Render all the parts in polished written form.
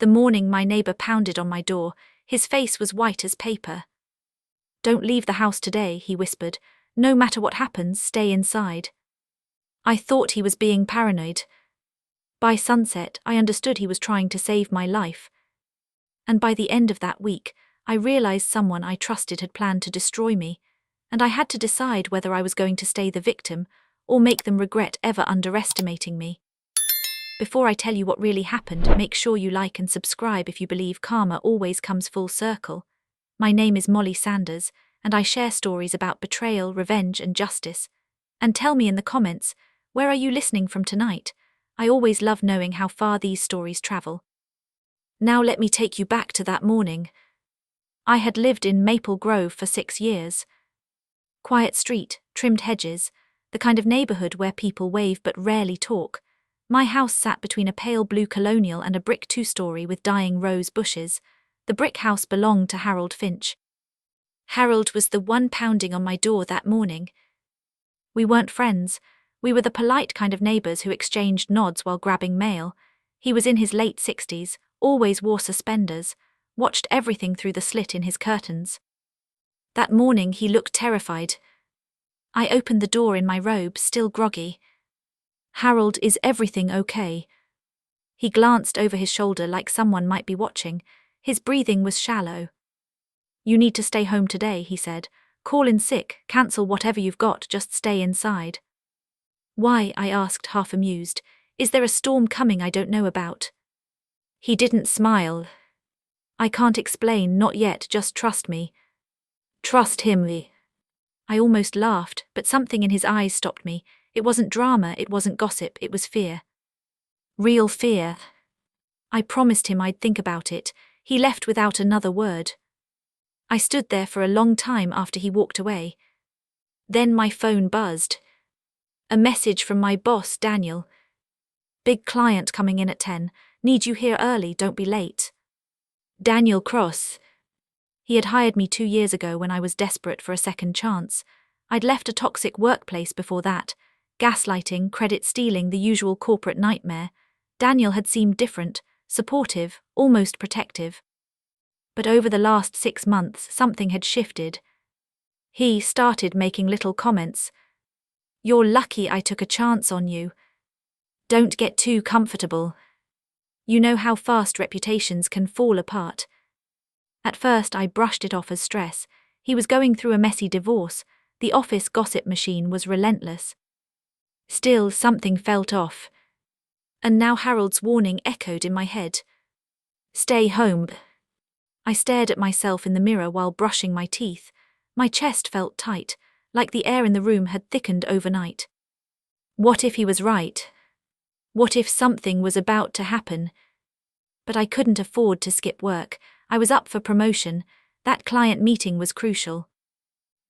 The morning my neighbor pounded on my door, his face was white as paper. "Don't leave the house today," he whispered. "No matter what happens, stay inside." I thought he was being paranoid. By sunset, I understood he was trying to save my life. And by the end of that week, I realized someone I trusted had planned to destroy me, and I had to decide whether I was going to stay the victim or make them regret ever underestimating me. Before I tell you what really happened, make sure you like and subscribe if you believe karma always comes full circle. My name is Molly Sanders, and I share stories about betrayal, revenge, and justice. And tell me in the comments, where are you listening from tonight? I always love knowing how far these stories travel. Now let me take you back to that morning. I had lived in Maple Grove for 6 years. Quiet street, trimmed hedges, the kind of neighborhood where people wave but rarely talk. My house sat between a pale blue colonial and a brick 2-story with dying rose bushes. The brick house belonged to Harold Finch. Harold was the one pounding on my door that morning. We weren't friends. We were the polite kind of neighbors who exchanged nods while grabbing mail. He was in his late 60s, always wore suspenders, watched everything through the slit in his curtains. That morning he looked terrified. I opened the door in my robe, still groggy. "Harold, is everything okay?" He glanced over his shoulder like someone might be watching. His breathing was shallow. "You need to stay home today," he said. "Call in sick, cancel whatever you've got, just stay inside." "Why?" I asked, half amused. "Is there a storm coming I don't know about?" He didn't smile. "I can't explain, not yet, just trust me." "Trust him?" I almost laughed, but something in his eyes stopped me. It wasn't drama, it wasn't gossip, it was fear. Real fear. I promised him I'd think about it. He left without another word. I stood there for a long time after he walked away. Then my phone buzzed. A message from my boss, Daniel. "Big client coming in at 10. Need you here early, don't be late." Daniel Cross. He had hired me 2 years ago when I was desperate for a second chance. I'd left a toxic workplace before that. Gaslighting, credit stealing, the usual corporate nightmare. Daniel had seemed different, supportive, almost protective. But over the last 6 months, something had shifted. He started making little comments. "You're lucky I took a chance on you. Don't get too comfortable. You know how fast reputations can fall apart." At first I brushed it off as stress. He was going through a messy divorce. The office gossip machine was relentless. Still, something felt off. And now Harold's warning echoed in my head. "Stay home." I stared at myself in the mirror while brushing my teeth. My chest felt tight, like the air in the room had thickened overnight. What if he was right? What if something was about to happen? But I couldn't afford to skip work. I was up for promotion. That client meeting was crucial.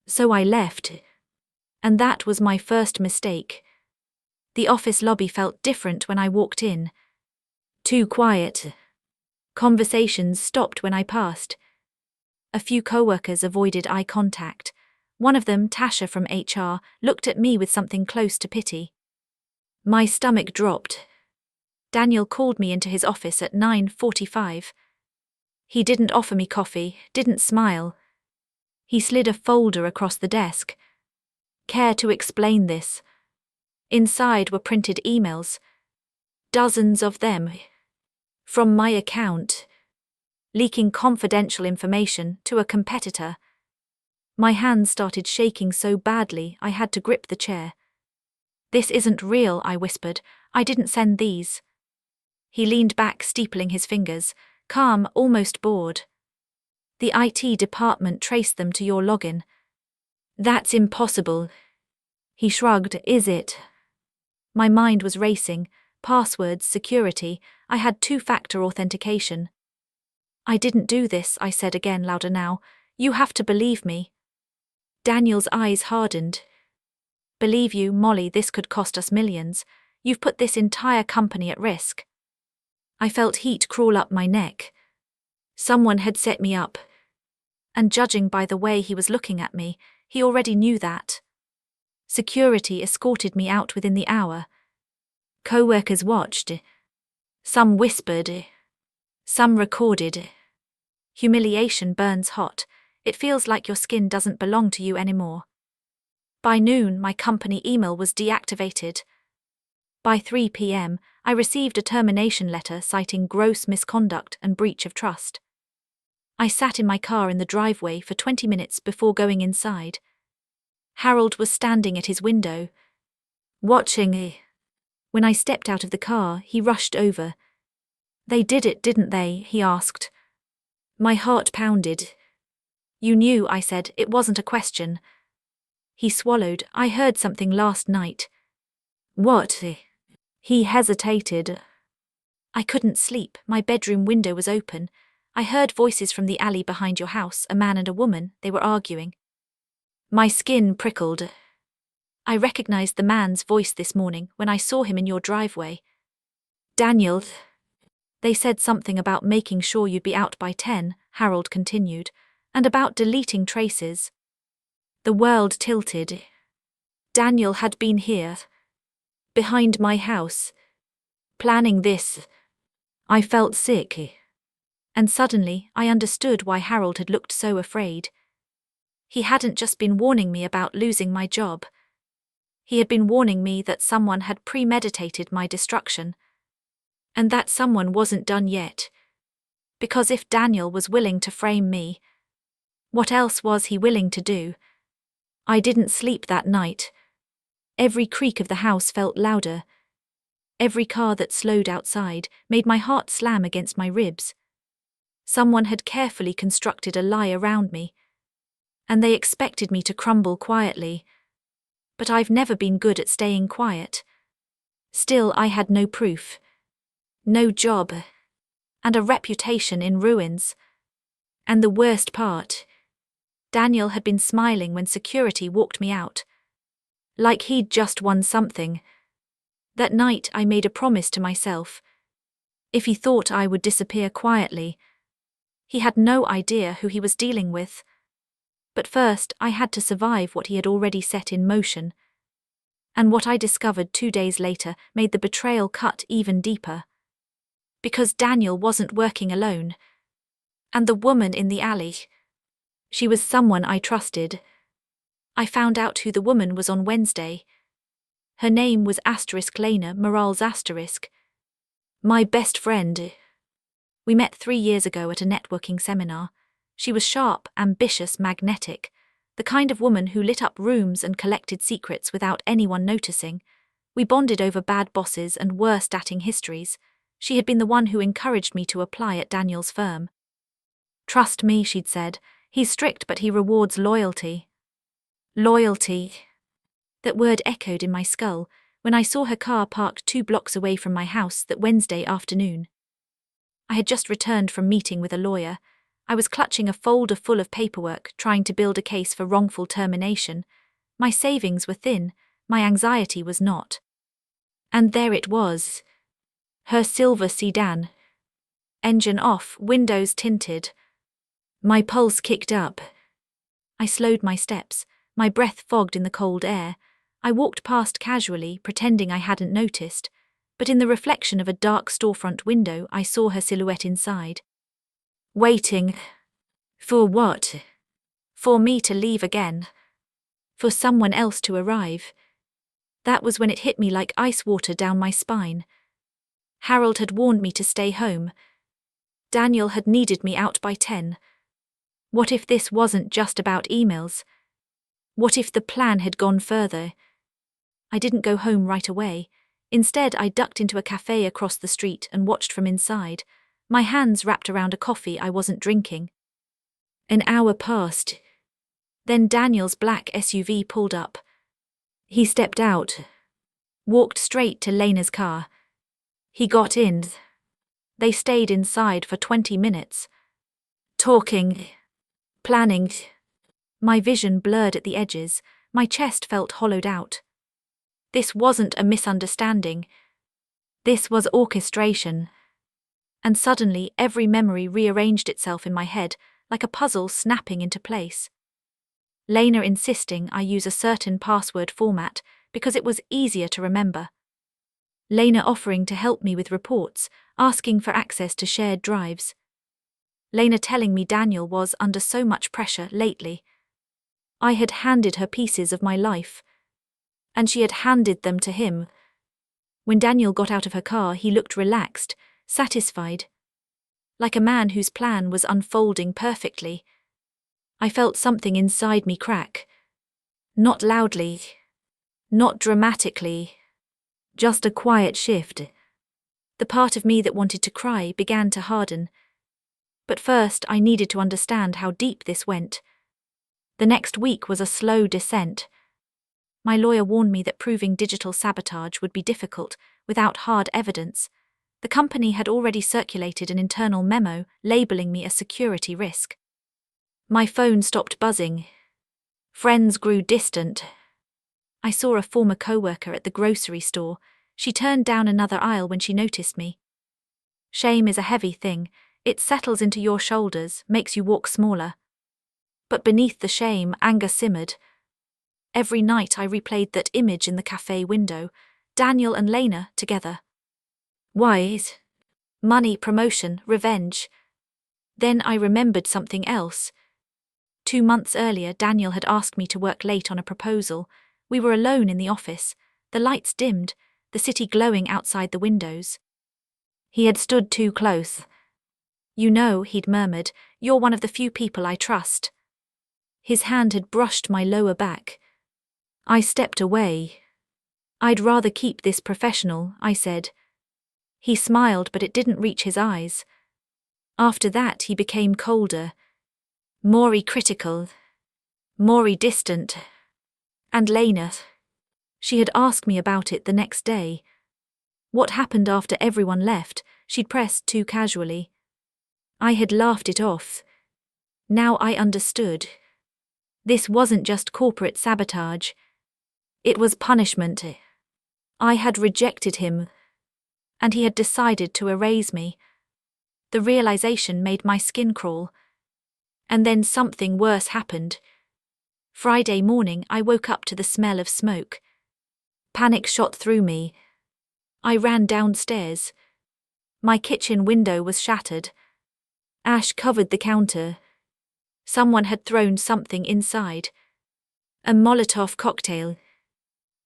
So I left. And that was my first mistake. The office lobby felt different when I walked in. Too quiet. Conversations stopped when I passed. A few coworkers avoided eye contact. One of them, Tasha from HR, looked at me with something close to pity. My stomach dropped. Daniel called me into his office at 9:45. He didn't offer me coffee, didn't smile. He slid a folder across the desk. "Care to explain this?" Inside were printed emails. Dozens of them. From my account. Leaking confidential information to a competitor. My hands started shaking so badly I had to grip the chair. "This isn't real," I whispered. "I didn't send these." He leaned back, steepling his fingers, calm, almost bored. "The IT department traced them to your login." "That's impossible." He shrugged. "Is it?" My mind was racing. Passwords, security. I had 2-factor authentication. "I didn't do this," I said again, louder now. "You have to believe me." Daniel's eyes hardened. "Believe you, Molly, this could cost us millions. You've put this entire company at risk." I felt heat crawl up my neck. Someone had set me up. And judging by the way he was looking at me, he already knew that. Security escorted me out within the hour. Co-workers watched. Some whispered. Some recorded. Humiliation burns hot. It feels like your skin doesn't belong to you anymore. By noon, my company email was deactivated. By 3 p.m., I received a termination letter citing gross misconduct and breach of trust. I sat in my car in the driveway for 20 minutes before going inside. Harold was standing at his window, watching me. When I stepped out of the car, he rushed over. "They did it, didn't they?" he asked. My heart pounded. "You knew," I said. "It wasn't a question." He swallowed. "I heard something last night." "What?" He hesitated. "I couldn't sleep. My bedroom window was open. I heard voices from the alley behind your house, a man and a woman. They were arguing." My skin prickled. "I recognized the man's voice this morning when I saw him in your driveway." "Daniel, they said something about making sure you'd be out by 10, Harold continued, "and about deleting traces." The world tilted. Daniel had been here, behind my house, planning this. I felt sick. And suddenly, I understood why Harold had looked so afraid. He hadn't just been warning me about losing my job. He had been warning me that someone had premeditated my destruction. And that someone wasn't done yet. Because if Daniel was willing to frame me, what else was he willing to do? I didn't sleep that night. Every creak of the house felt louder. Every car that slowed outside made my heart slam against my ribs. Someone had carefully constructed a lie around me, and they expected me to crumble quietly. But I've never been good at staying quiet. Still, I had no proof, no job, and a reputation in ruins. And the worst part, Daniel had been smiling when security walked me out, like he'd just won something. That night I made a promise to myself. If he thought I would disappear quietly, he had no idea who he was dealing with. But first I had to survive what he had already set in motion. And what I discovered 2 days later made the betrayal cut even deeper. Because Daniel wasn't working alone. And the woman in the alley, she was someone I trusted. I found out who the woman was on Wednesday. Her name was Lena Morales *. My best friend. We met 3 years ago at a networking seminar. She was sharp, ambitious, magnetic, the kind of woman who lit up rooms and collected secrets without anyone noticing. We bonded over bad bosses and worse dating histories. She had been the one who encouraged me to apply at Daniel's firm. "Trust me," she'd said. "He's strict, but he rewards loyalty." Loyalty. That word echoed in my skull when I saw her car parked 2 blocks away from my house that Wednesday afternoon. I had just returned from meeting with a lawyer. I was clutching a folder full of paperwork, trying to build a case for wrongful termination. My savings were thin, my anxiety was not. And there it was. Her silver sedan. Engine off, windows tinted. My pulse kicked up. I slowed my steps, my breath fogged in the cold air. I walked past casually, pretending I hadn't noticed, but in the reflection of a dark storefront window I saw her silhouette inside. Waiting. For what? For me to leave again. For someone else to arrive. That was when it hit me like ice water down my spine. Harold had warned me to stay home. Daniel had needed me out by 10. What if this wasn't just about emails? What if the plan had gone further? I didn't go home right away. Instead, I ducked into a cafe across the street and watched from inside, my hands wrapped around a coffee I wasn't drinking. An hour passed. Then Daniel's black SUV pulled up. He stepped out, walked straight to Lena's car. He got in. They stayed inside for 20 minutes. Talking, planning. My vision blurred at the edges, my chest felt hollowed out. This wasn't a misunderstanding. This was orchestration. And suddenly every memory rearranged itself in my head, like a puzzle snapping into place. Lena insisting I use a certain password format because it was easier to remember. Lena offering to help me with reports, asking for access to shared drives. Lena telling me Daniel was under so much pressure lately. I had handed her pieces of my life, and she had handed them to him. When Daniel got out of her car, he looked relaxed, satisfied, like a man whose plan was unfolding perfectly. I felt something inside me crack. Not loudly, not dramatically, just a quiet shift. The part of me that wanted to cry began to harden. But first I needed to understand how deep this went. The next week was a slow descent. My lawyer warned me that proving digital sabotage would be difficult without hard evidence. The company had already circulated an internal memo labeling me a security risk. My phone stopped buzzing. Friends grew distant. I saw a former coworker at the grocery store. She turned down another aisle when she noticed me. Shame is a heavy thing. It settles into your shoulders, makes you walk smaller. But beneath the shame, anger simmered. Every night I replayed that image in the cafe window, Daniel and Lena together. Why? Money, promotion, revenge. Then I remembered something else. 2 months earlier, Daniel had asked me to work late on a proposal. We were alone in the office, the lights dimmed, the city glowing outside the windows. He had stood too close. "You know," he'd murmured, "you're one of the few people I trust." His hand had brushed my lower back. I stepped away. "I'd rather keep this professional," I said. He smiled, but it didn't reach his eyes. After that he became colder, more critical, more distant. And Lena. She had asked me about it the next day. What happened after everyone left, she'd pressed too casually. I had laughed it off. Now I understood. This wasn't just corporate sabotage. It was punishment. I had rejected him, and he had decided to erase me. The realization made my skin crawl. And then something worse happened. Friday morning I woke up to the smell of smoke. Panic shot through me. I ran downstairs. My kitchen window was shattered. Ash covered the counter. Someone had thrown something inside. A Molotov cocktail.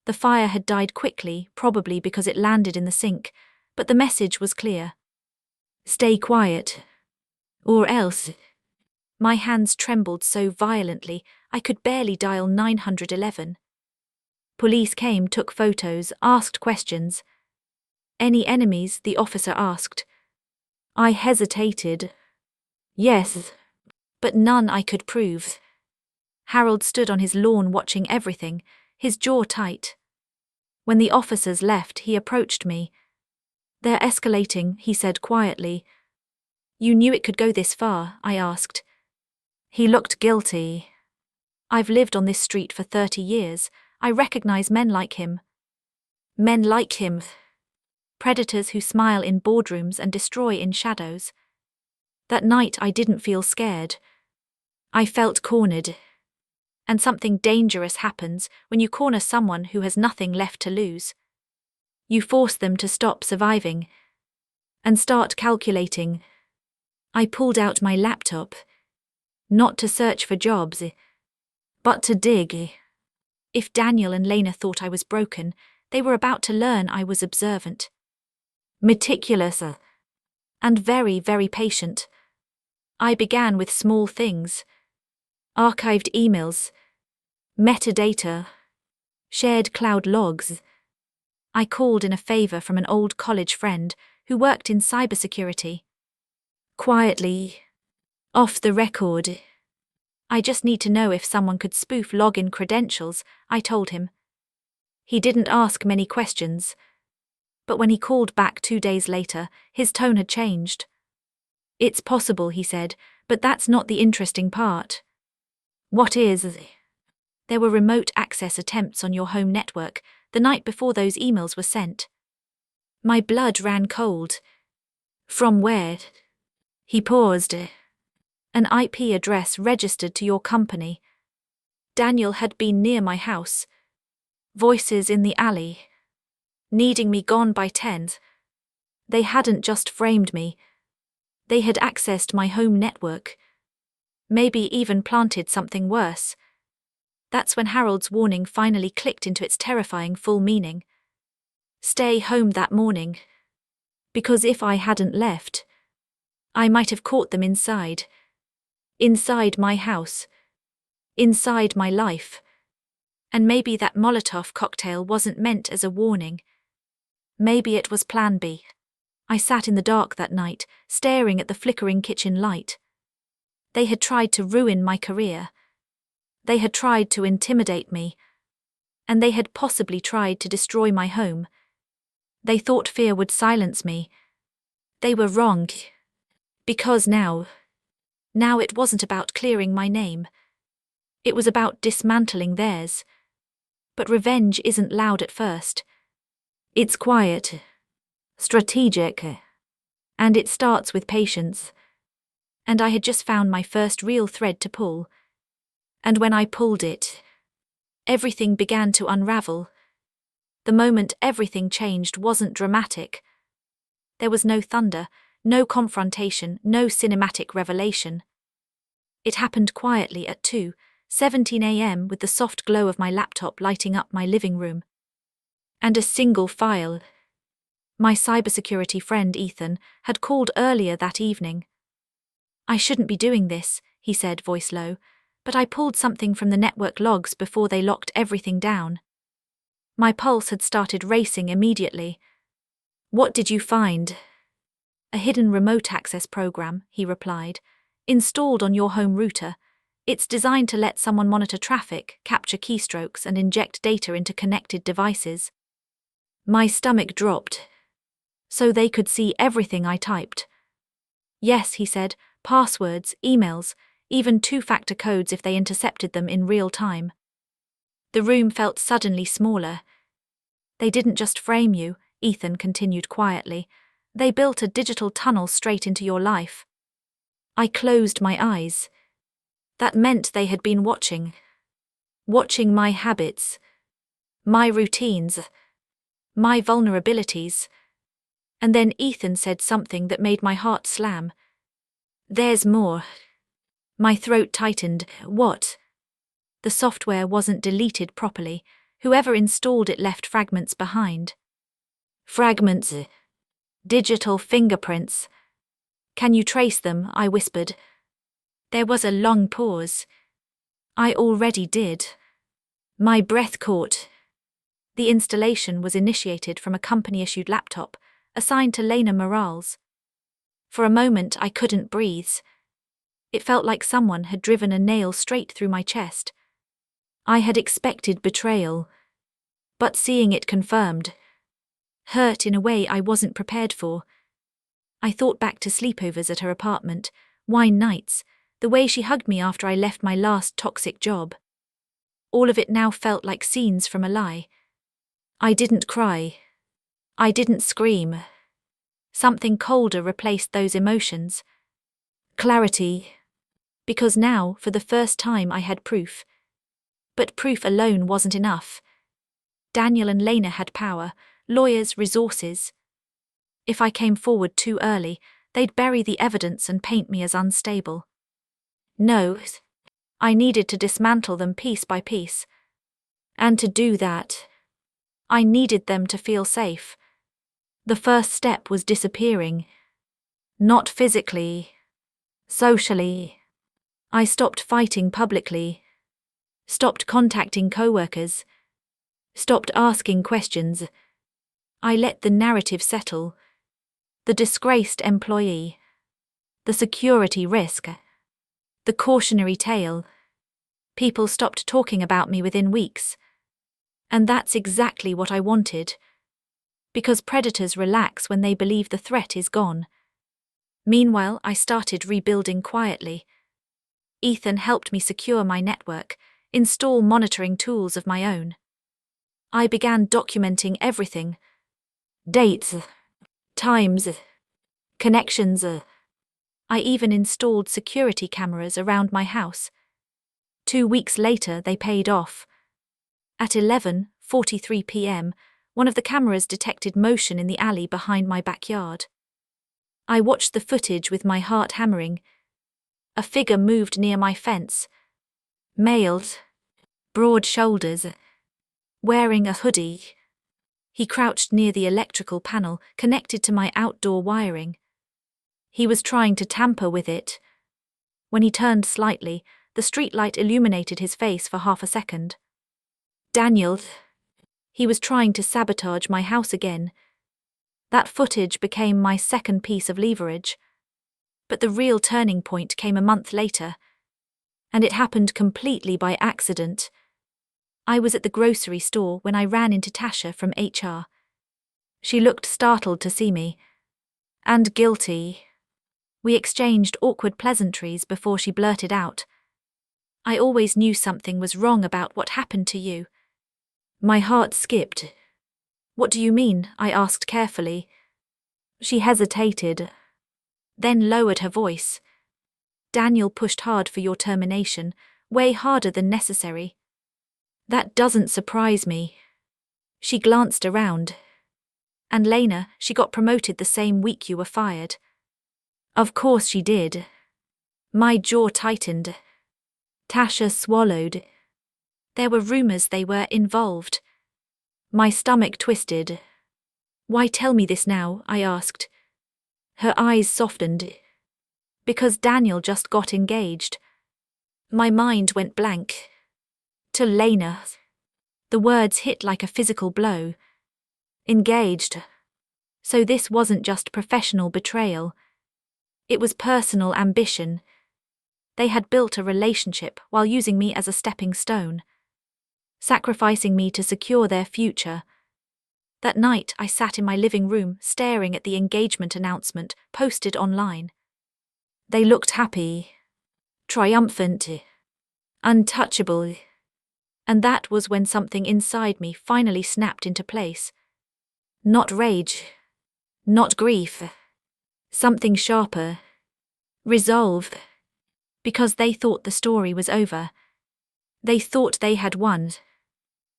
The fire had died quickly, probably because it landed in the sink, but the message was clear. Stay quiet. Or else. My hands trembled so violently I could barely dial 911. Police came, took photos, asked questions. Any enemies? The officer asked. I hesitated. Yes, but none I could prove. Harold stood on his lawn watching everything, his jaw tight. When the officers left, he approached me. They're escalating, he said quietly. You knew it could go this far? I asked. He looked guilty. I've lived on this street for 30 years. I recognize men like him. Men like him. Predators who smile in boardrooms and destroy in shadows. That night I didn't feel scared. I felt cornered. And something dangerous happens when you corner someone who has nothing left to lose. You force them to stop surviving and start calculating. I pulled out my laptop. Not to search for jobs, but to dig. If Daniel and Lena thought I was broken, they were about to learn I was observant, meticulous, and very, very patient. I began with small things. Archived emails, metadata, shared cloud logs. I called in a favor from an old college friend who worked in cybersecurity. Quietly, off the record. I just need to know if someone could spoof login credentials, I told him. He didn't ask many questions. But when he called back 2 days later, his tone had changed. It's possible, he said, but that's not the interesting part. What is? There were remote access attempts on your home network the night before those emails were sent. My blood ran cold. From where? He paused. An IP address registered to your company. Daniel had been near my house. Voices in the alley. needing me gone by 10. They hadn't just framed me. They had accessed my home network. Maybe even planted something worse. That's when Harold's warning finally clicked into its terrifying full meaning. Stay home that morning. Because if I hadn't left, I might have caught them inside. Inside my house. Inside my life. And maybe that Molotov cocktail wasn't meant as a warning. Maybe it was Plan B. I sat in the dark that night, staring at the flickering kitchen light. They had tried to ruin my career. They had tried to intimidate me. And they had possibly tried to destroy my home. They thought fear would silence me. They were wrong. Because now it wasn't about clearing my name. It was about dismantling theirs. But revenge isn't loud at first. It's quiet, strategic, and it starts with patience. And I had just found my first real thread to pull. And when I pulled it, everything began to unravel. The moment everything changed wasn't dramatic. There was no thunder, no confrontation, no cinematic revelation. It happened quietly at 2:17 a.m. with the soft glow of my laptop lighting up my living room. And a single file. My cybersecurity friend Ethan had called earlier that evening. I shouldn't be doing this, he said, voice low, but I pulled something from the network logs before they locked everything down. My pulse had started racing immediately. What did you find? A hidden remote access program, he replied, installed on your home router. It's designed to let someone monitor traffic, capture keystrokes, and inject data into connected devices. My stomach dropped. So they could see everything I typed. Yes, he said, passwords, emails, even two-factor codes if they intercepted them in real time. The room felt suddenly smaller. They didn't just frame you, Ethan continued quietly. They built a digital tunnel straight into your life. I closed my eyes. That meant they had been watching. Watching my habits. My routines. My vulnerabilities. And then Ethan said something that made my heart slam. There's more. My throat tightened. What? The software wasn't deleted properly. Whoever installed it left fragments behind. Fragments. Digital fingerprints. Can you trace them? I whispered. There was a long pause. I already did. My breath caught. The installation was initiated from a company-issued laptop, assigned to Lena Morales. For a moment I couldn't breathe. It felt like someone had driven a nail straight through my chest. I had expected betrayal, but seeing it confirmed hurt in a way I wasn't prepared for. I thought back to sleepovers at her apartment, wine nights, the way she hugged me after I left my last toxic job. All of it now felt like scenes from a lie. I didn't cry. I didn't scream. Something colder replaced those emotions. Clarity. Because now, for the first time, I had proof. But proof alone wasn't enough. Daniel and Lena had power, lawyers, resources. If I came forward too early, they'd bury the evidence and paint me as unstable. No, I needed to dismantle them piece by piece. And to do that, I needed them to feel safe. The first step was disappearing. Not physically, socially. I stopped fighting publicly. Stopped contacting coworkers. Stopped asking questions. I let the narrative settle. The disgraced employee. The security risk. The cautionary tale. People stopped talking about me within weeks. And that's exactly what I wanted. Because predators relax when they believe the threat is gone. Meanwhile, I started rebuilding quietly. Ethan helped me secure my network, install monitoring tools of my own. I began documenting everything. Dates, times, connections. I even installed security cameras around my house. 2 weeks later, they paid off. At 11:43 p.m., One of the cameras detected motion in the alley behind my backyard. I watched the footage with my heart hammering. A figure moved near my fence. Male, broad shoulders, wearing a hoodie. He crouched near the electrical panel connected to my outdoor wiring. He was trying to tamper with it. When he turned slightly, the streetlight illuminated his face for half a second. Daniel. He was trying to sabotage my house again. That footage became my second piece of leverage. But the real turning point came a month later. And it happened completely by accident. I was at the grocery store when I ran into Tasha from HR. She looked startled to see me. And guilty. We exchanged awkward pleasantries before she blurted out, "I always knew something was wrong about what happened to you." My heart skipped. "What do you mean?" I asked carefully. She hesitated, then lowered her voice. "Daniel pushed hard for your termination, way harder than necessary." "That doesn't surprise me." She glanced around. "And Lena, she got promoted the same week you were fired." "Of course she did." My jaw tightened. Tasha swallowed. There were rumors they were involved. My stomach twisted. "Why tell me this now?" I asked. Her eyes softened. "Because Daniel just got engaged." My mind went blank. "To Lena." The words hit like a physical blow. Engaged. So this wasn't just professional betrayal. It was personal ambition. They had built a relationship while using me as a stepping stone, sacrificing me to secure their future. That night I sat in my living room staring at the engagement announcement posted online. They looked happy, triumphant, untouchable. And that was when something inside me finally snapped into place. Not rage, not grief. Something sharper. Resolve. Because they thought the story was over. They thought they had won.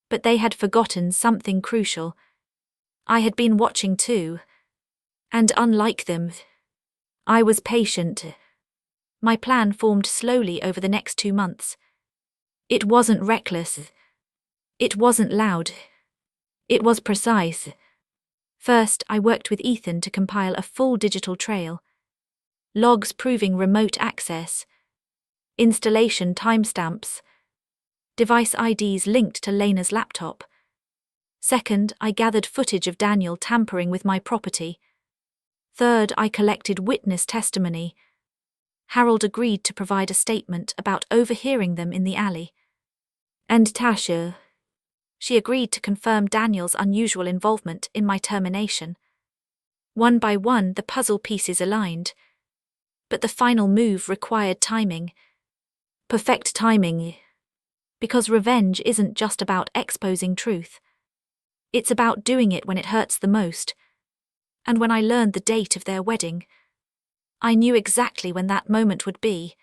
But they had forgotten something crucial. I had been watching too. And unlike them, I was patient. My plan formed slowly over the next 2 months. It wasn't reckless. It wasn't loud. It was precise. First, I worked with Ethan to compile a full digital trail. Logs proving remote access. Installation timestamps. Device IDs linked to Lena's laptop. Second, I gathered footage of Daniel tampering with my property. Third, I collected witness testimony. Harold agreed to provide a statement about overhearing them in the alley. And Tasha. She agreed to confirm Daniel's unusual involvement in my termination. One by one, the puzzle pieces aligned. But the final move required timing. Perfect timing. Because revenge isn't just about exposing truth. It's about doing it when it hurts the most. And when I learned the date of their wedding, I knew exactly when that moment would be.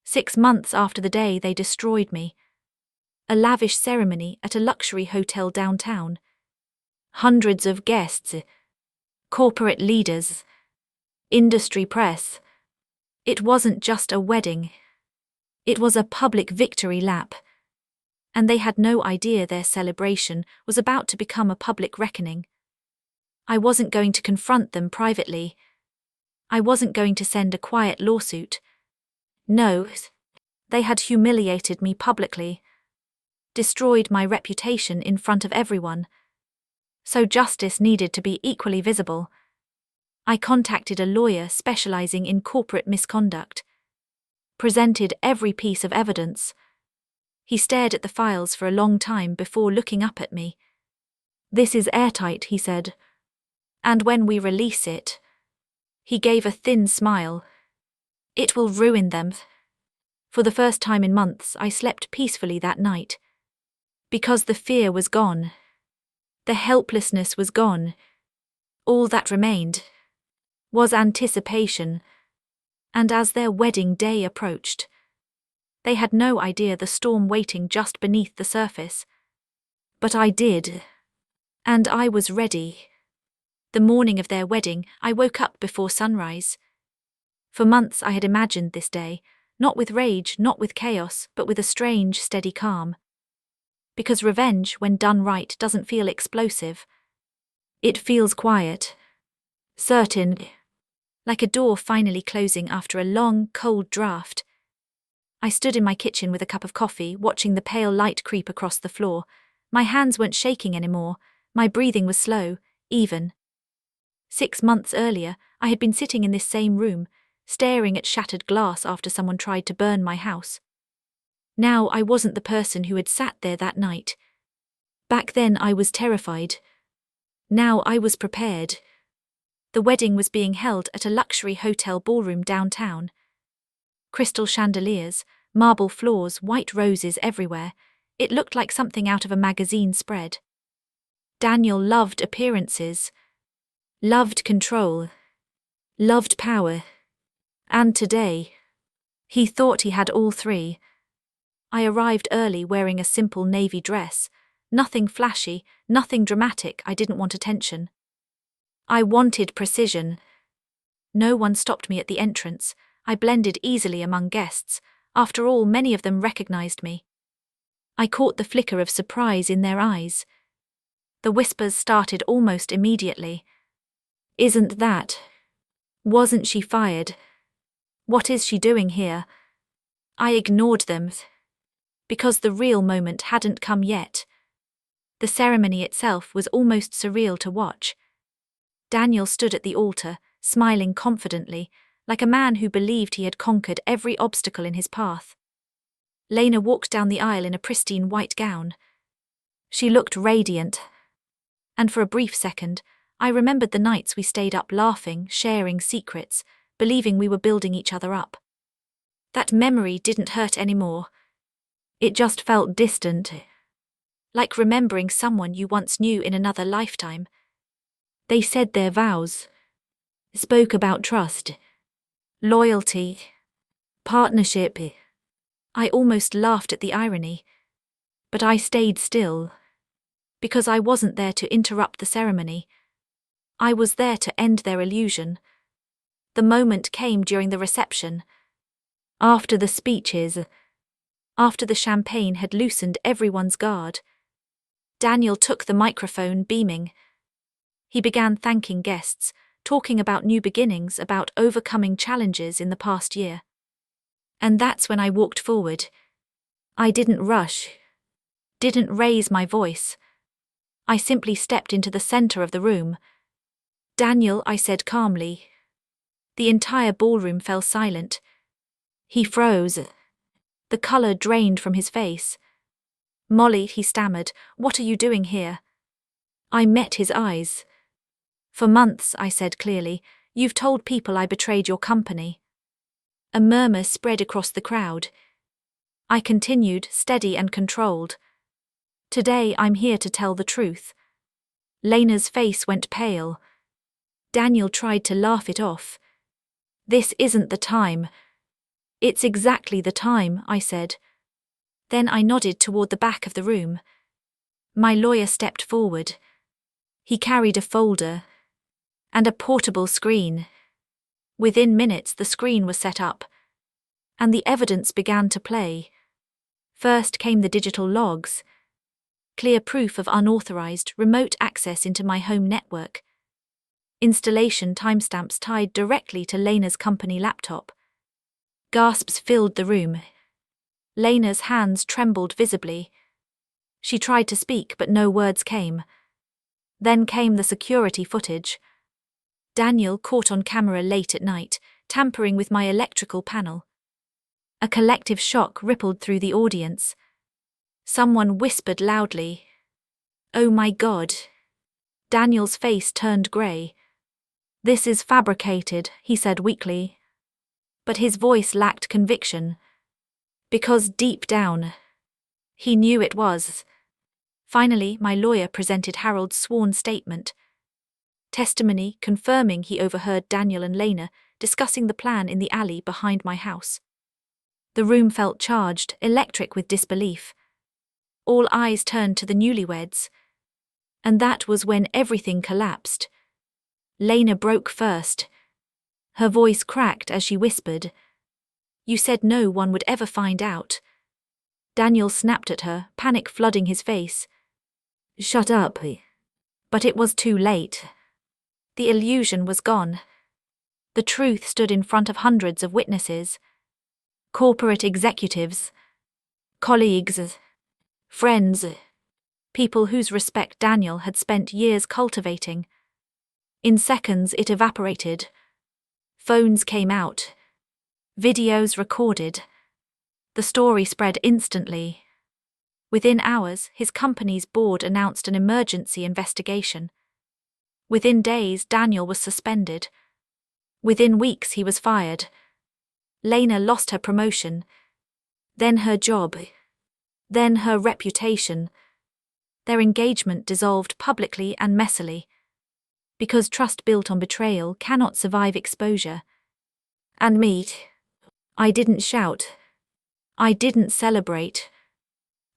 6 months after the day they destroyed me. A lavish ceremony at a luxury hotel downtown. Hundreds of guests. Corporate leaders. Industry press. It wasn't just a wedding. It was a public victory lap. And they had no idea their celebration was about to become a public reckoning. I wasn't going to confront them privately. I wasn't going to send a quiet lawsuit. No, they had humiliated me publicly. Destroyed my reputation in front of everyone. So justice needed to be equally visible. I contacted a lawyer specializing in corporate misconduct. Presented every piece of evidence. He stared at the files for a long time before looking up at me. "This is airtight," he said. "And when we release it..." He gave a thin smile. "It will ruin them." For the first time in months, I slept peacefully that night. Because the fear was gone. The helplessness was gone. All that remained was anticipation. And as their wedding day approached, they had no idea the storm waiting just beneath the surface. But I did. And I was ready. The morning of their wedding, I woke up before sunrise. For months I had imagined this day, not with rage, not with chaos, but with a strange, steady calm. Because revenge, when done right, doesn't feel explosive. It feels quiet, certain, like a door finally closing after a long, cold draft. I stood in my kitchen with a cup of coffee, watching the pale light creep across the floor. My hands weren't shaking anymore. My breathing was slow, even. 6 months earlier, I had been sitting in this same room, staring at shattered glass after someone tried to burn my house. Now I wasn't the person who had sat there that night. Back then I was terrified. Now I was prepared. The wedding was being held at a luxury hotel ballroom downtown. Crystal chandeliers, marble floors, white roses everywhere. It looked like something out of a magazine spread. Daniel loved appearances, loved control, loved power. And today, he thought he had all three. I arrived early wearing a simple navy dress. Nothing flashy, nothing dramatic. I didn't want attention. I wanted precision. No one stopped me at the entrance. I blended easily among guests. After all, many of them recognized me. I caught the flicker of surprise in their eyes. The whispers started almost immediately. Isn't that? Wasn't she fired? What is she doing here? I ignored them. Because the real moment hadn't come yet. The ceremony itself was almost surreal to watch. Daniel stood at the altar, smiling confidently, like a man who believed he had conquered every obstacle in his path. Lena walked down the aisle in a pristine white gown. She looked radiant. And for a brief second, I remembered the nights we stayed up laughing, sharing secrets, believing we were building each other up. That memory didn't hurt anymore. It just felt distant. Like remembering someone you once knew in another lifetime. They said their vows. Spoke about trust. Loyalty. Partnership. I almost laughed at the irony. But I stayed still. Because I wasn't there to interrupt the ceremony. I was there to end their illusion. The moment came during the reception. After the speeches. After the champagne had loosened everyone's guard. Daniel took the microphone, beaming. He began thanking guests, talking about new beginnings, about overcoming challenges in the past year. And that's when I walked forward. I didn't rush. Didn't raise my voice. I simply stepped into the center of the room. Daniel, I said calmly. The entire ballroom fell silent. He froze. The color drained from his face. Molly, he stammered, what are you doing here? I met his eyes. For months, I said clearly, you've told people I betrayed your company. A murmur spread across the crowd. I continued, steady and controlled. Today I'm here to tell the truth. Lena's face went pale. Daniel tried to laugh it off. This isn't the time. It's exactly the time, I said. Then I nodded toward the back of the room. My lawyer stepped forward. He carried a folder. And a portable screen. Within minutes the screen was set up. And the evidence began to play. First came the digital logs. Clear proof of unauthorized, remote access into my home network. Installation timestamps tied directly to Lena's company laptop. Gasps filled the room. Lena's hands trembled visibly. She tried to speak, but no words came. Then came the security footage. Daniel caught on camera late at night, tampering with my electrical panel. A collective shock rippled through the audience. Someone whispered loudly, "Oh my God." Daniel's face turned grey. "This is fabricated," he said weakly. But his voice lacked conviction. Because deep down, he knew it was. Finally, my lawyer presented Harold's sworn statement. Testimony confirming he overheard Daniel and Lena discussing the plan in the alley behind my house. The room felt charged, electric with disbelief. All eyes turned to the newlyweds. And that was when everything collapsed. Lena broke first. Her voice cracked as she whispered, "You said no one would ever find out." Daniel snapped at her, panic flooding his face. "Shut up." But it was too late. The illusion was gone. The truth stood in front of hundreds of witnesses. Corporate executives, colleagues, friends, people whose respect Daniel had spent years cultivating. In seconds it evaporated. Phones came out. Videos recorded. The story spread instantly. Within hours, his company's board announced an emergency investigation. Within days, Daniel was suspended. Within weeks, he was fired. Lena lost her promotion, then her job, then her reputation. Their engagement dissolved publicly and messily. Because trust built on betrayal cannot survive exposure. And me, I didn't shout. I didn't celebrate.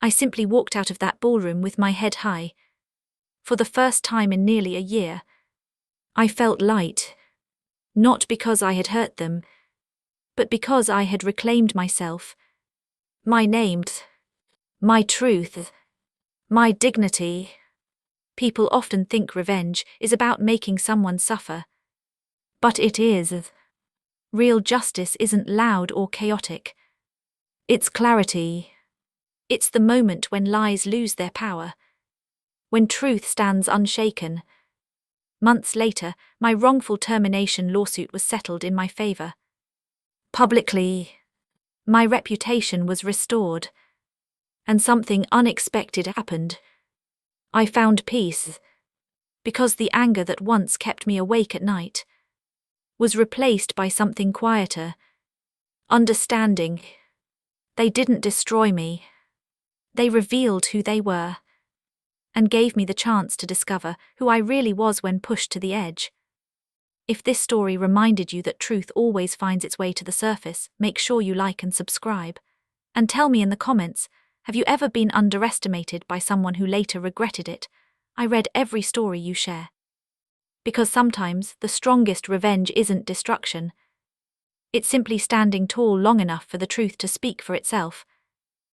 I simply walked out of that ballroom with my head high. For the first time in nearly a year, I felt light. Not because I had hurt them, but because I had reclaimed myself. My name, my truth, my dignity. People often think revenge is about making someone suffer. But it is. Real justice isn't loud or chaotic. It's clarity. It's the moment when lies lose their power. When truth stands unshaken. Months later, my wrongful termination lawsuit was settled in my favor. Publicly, my reputation was restored. And something unexpected happened. I found peace. Because the anger that once kept me awake at night was replaced by something quieter. Understanding. They didn't destroy me. They revealed who they were. And gave me the chance to discover who I really was when pushed to the edge. If this story reminded you that truth always finds its way to the surface, make sure you like and subscribe. And tell me in the comments, have you ever been underestimated by someone who later regretted it? I read every story you share. Because sometimes the strongest revenge isn't destruction. It's simply standing tall long enough for the truth to speak for itself.